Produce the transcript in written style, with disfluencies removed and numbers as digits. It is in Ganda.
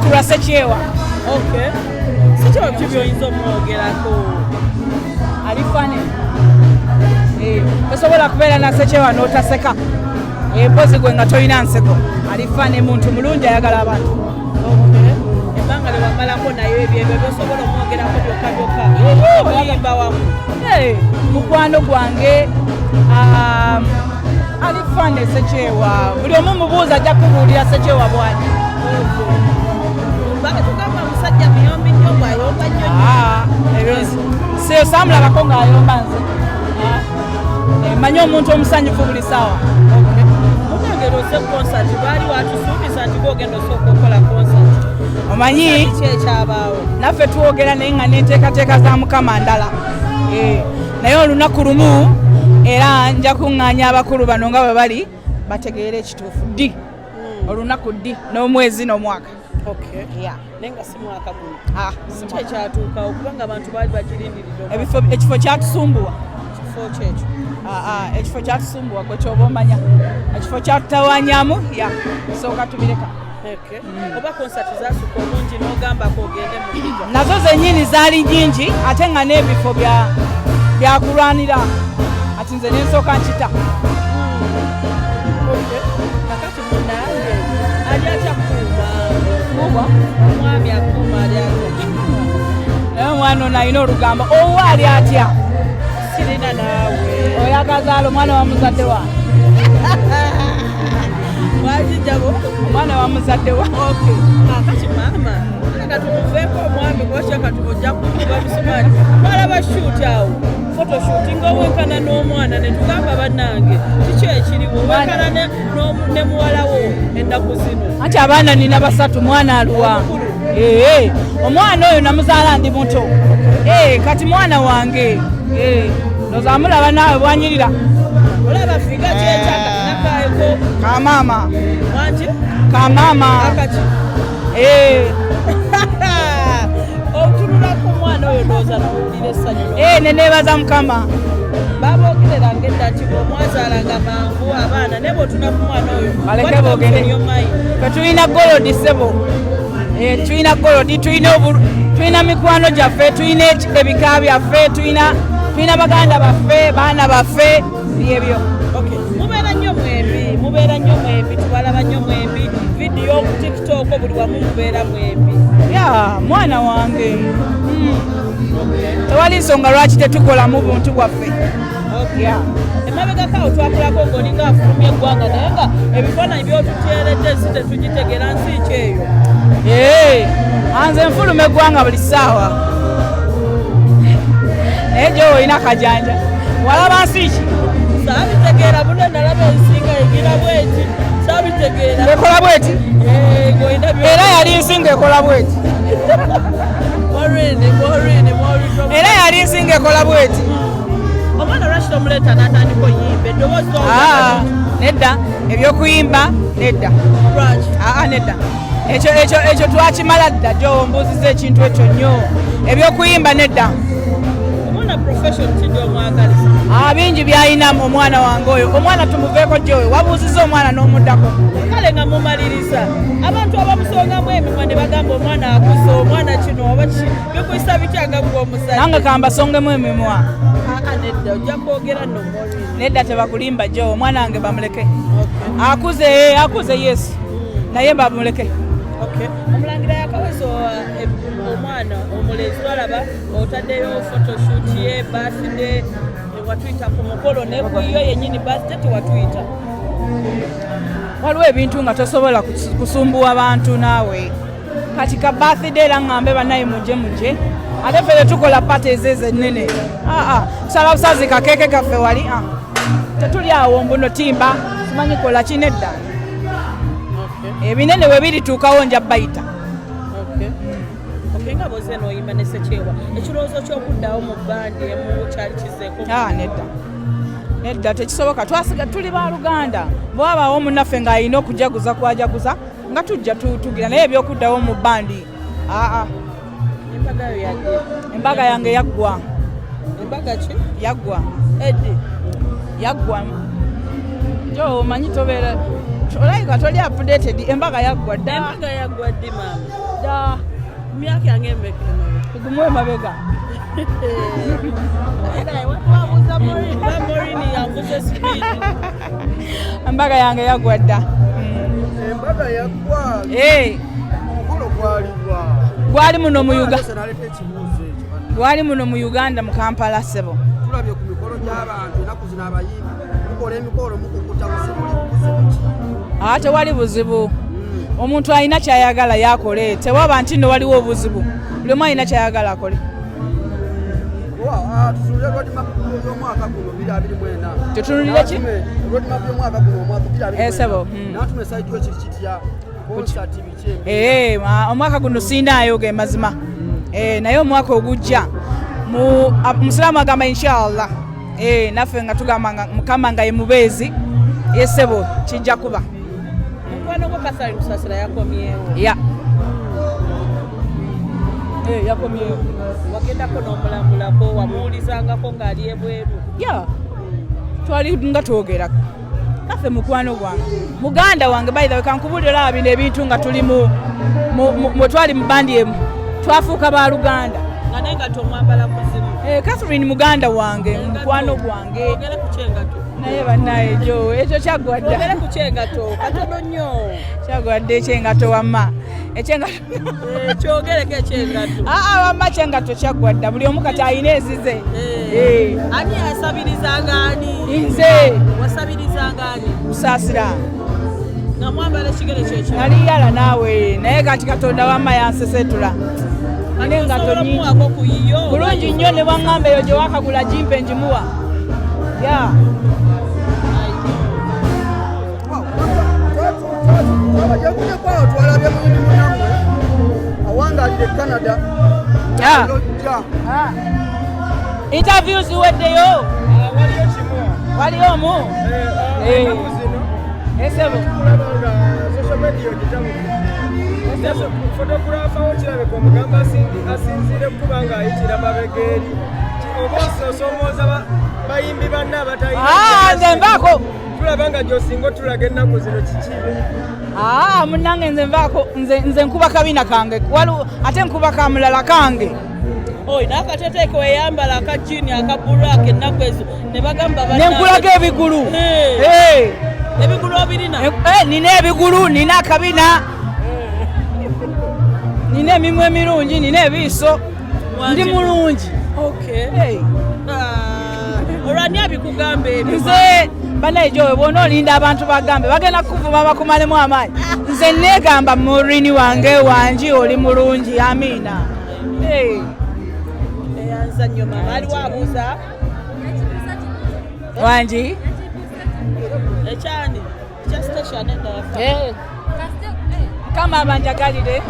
lunaku lwa Ssekyewa. Okay. Ssekyewa biki by'oyinza omwogerako? Ali fane. Tosobola kubeera na Ssekyewa n'otaseka. Mpozi gwe nga tolina nseko. Ali fane muntu mulungi ayagala abantu. Okay. Ebbanga lye wamalako naye ebyo by'osobola omwogerako byokka. Oyimba wamu. Mukwano gwange ali fane Ssekyewa. Buli omu mubuuza ajja kubuulira Ssekyewa bw'ali. Tugamba musajja muyombi nnyo bw'ayomba nnyo. Seyo saamulabako ng'ayomba nze. Mmanyi omuntu omusanyufu buli ssaawa. Mutengera ose konsati baali watusuubiza nti gwogenda osooka okukola konsati. Omanyi kyekyabaawo. Naffe twogera naye nga n'enteekateeka za Mukama ndala. Naye olunaku lumu era nja kuŋŋaanya abakulu bano nga bwe bali bategeere ekituufu ddi. Olunaku ddi n'omwezi n'omwaka. Nenga si mwaka guno. Kiki ekyatuukawo kubanga abantu baali bakirindirira. Ekifo kyatusumbuwa. Kifo kyekyo. Ekifo kyatusumbuwa gwe kyoba omanya. Ekifo kyatutawanyaamu sooka tubireka. Oba konsati zaasuka obungi n'ogambako ogende mu biga. Nazo zennyini zaali nyingi ate nga n'ebifo byakulwanira. Ati nze nensooka nkita. Kakati munnange ali atya kuuma. Omwami akuuma ali atya. Naye omwana ono alina olugamba owa ali atya. Sirina naawe. Oyagazaala omwana wa muzadde wa. Mwagijjabo? Omwana wa muzadde wa. Kakati maama katumuveeko omwami kwokya katumujja kukuba bisumaali. Twalaba shoot awo. Photoshoot ng'owenkana n'omwana ne tugamba bannange kiki ekiriwo wenkana ne muwalawo ennaku zino. Anti abaana nina basatu mwana aluwa. Omwana oyo namuzaala ndi muto. Kati mwana wange. Ndoza amulaba naawe bwanyirira. Olaba figa kyekyaka nakaeko. Kamama. Wangi? Kamama. Akati. Otunula ku mwana oyo ndowooza n'owulira essanyu. Neneebaza Mukama. Baboogereranga edda nti bw'omwazaalanga mangu abaana ne bw'otuna ku mwana oyo. Baleke boogere. Fe tulina golodi ssebo. Tulina golodi, tulina mikwano gyaffe, tulina ebika byaffe, tulina baganda baffe, baana baffe, byebyo. Mubeera nnyo mwembi, tubalaba nnyo mwembi. Vidiyo ku TikTok buli wamu mubeera mwembi. Mwana wange. Tewali nsonga lwaki tetukolamu buntu bwaffe. Emabegako awo twakulako ng'olinga afulumya eggwanga naye nga ebifaananyi by'otuteeredde si tetugitegeera nsi ki eyo. Anze nfuluma eggwanga buli ssaawa. Naye gye olina akajanja. Walaba nsi ki? Saabitegeera bunne nalaba ensinga egira bweti. Saabitegeera. Ekola bweti? Era yali nsinga ekola bweti. Era yali nsinga ekola bweti. Omwana lwaki tomuleeta n'atandika oyimba eddoboozi nedda ebyokuyimba nedda. Lwaki? Nedda. Ekyo twakimala dda gyo mbuuziza ekintu ekyo nnyo. Ebyokuyimba nedda. Omwana profession ki gy'omwagaliza? Bingi by'ayinamu omwana wange oyo. Omwana tumuveeko gyowe wabuuziza omwana n'omuddako. Kale nga mumaliriza abantu abamusongamu emimwa ne bagamba omwana akuze omwana kino oba ki bikuyisa bityanga gw'omusajja. Nange kambasongemu emimwa. Nedda ojja kwogera nno mwolini. Nedda tebakulimba gyo omwana wange bamuleke. Akuze yes. Naye bamuleke. Omulangira yakaweza omwana omulezi twalaba otaddeyo photoshoot ye birthday watuyita ku mukolo ne ku yo yennyini birthday tewatuyita. Waliwo ebintu nga tosobola kusumbuwa bantu naawe. Kati ka birthday era ngambe banaye muje. Ate ffe tukola pate ezo ennene. Tusala busazi kakeeke kaffe wali. Tetuli awo mbuno timba simanyi kola kinedda. Ebinene bwe birituukawo nja bayita. Nga boze n'oyimba ne Ssekyewa ekirowoozo ky'okuddawo mu bbandi emu kyali kizeeko. Nedda tekisoboka twasiga tuli baluganda bwabaawo munnaffe ng'alina okujaguza kwajaguza nga tujja tugira naye ebyokuddawo mu bbandi. Embaga yange yaggwa. Embaga ki? Yaggwa. Yaggwa. Omanyi tobeera olayika toli updated embaga yaggwa dda. Embaga yaggwa ddi maama? Da myaka yange emeka tugumwe mabega Morini yanguze speed embaga yange yagwa dda embaga yagwa mukolo gwali muno mu Uganda gwali muno mu Uganda mu Kampala sebo tulabye ku mikolo gy'abantu enaku zino abayimbi mukola emikolo mukukuta buzibu tewali buzibu omuntu alina kyayagala yakole tewaba nti no waliwo obuzibu buli omu alina kyayagala akole tutunulire ki sebo omwaka guno sinaayo ge mazima naye omwaka ogujja musiraamu agamba inshallah naffe nga tugamba mukama nga ye mubeezi yesebo kijja kuba mukwano Kasali Musasira yakomyewo yakomyewo wagendako n'omulambulako wamuwulizangako ng'ali ebweru twali nga twogera kaffe mukwano gwange muganda wange by the way kankubulira bino ebintu nga tuli mwe twali mu bandi emu twafuuka ba Luganda nga naye nga tomwambala muzimu Catherine muganda wange mukwano gwange ogere ku kyengato naye bannaye jo ekyo kyagwadda ogere ku kyengato katono nnyo kyagwadde ekyengato wamma ekyengato kyogereko ekyengato wamma kyengato kyagwadda buli omu kati alina ezize ani yasabirizanga ani nze wasabirizanga ani Musaasira nga mwambala ekigere kyekyo nali yala naawe naye kati Katonda wamma yansesetula ine engato nyingi bulungi nnyo ne waŋŋamba eyo gye wakagula jimpe njimuwa abajagunyekwawo twalabye muyindi munamwe awangalire Canada interview ziweddeyo waliyo omu esebo fotografa okirabeka omugamba asinzire kuba ng'ayitira mabegeeri oba osomooza bayimbi banna nze nvaako tulaba nga gy'osinga otulaga ennaku zino kikibe munnange nze nvaako nze nkuba kabina kange ate nkuba kamulala kange n'akateteeke weyambala aka jini aka bulaka ennaku ezo ne bagamba nenkulaga ebigulu ebigulu obirina nina ebigulu nina akabina nina emimwa emirungi nina ebiiso ndi mulungi olwani abikugamba ebyo nze banaye gyowe bwona olinda abantu bagambe bagenda kukuvuma bakumalemu amaanyi nze negamba murini wange wangi oli mulungi amiina eyanza nnyo mama aliwo abuuza wangi ekyani kya station endafa kama abanjagalire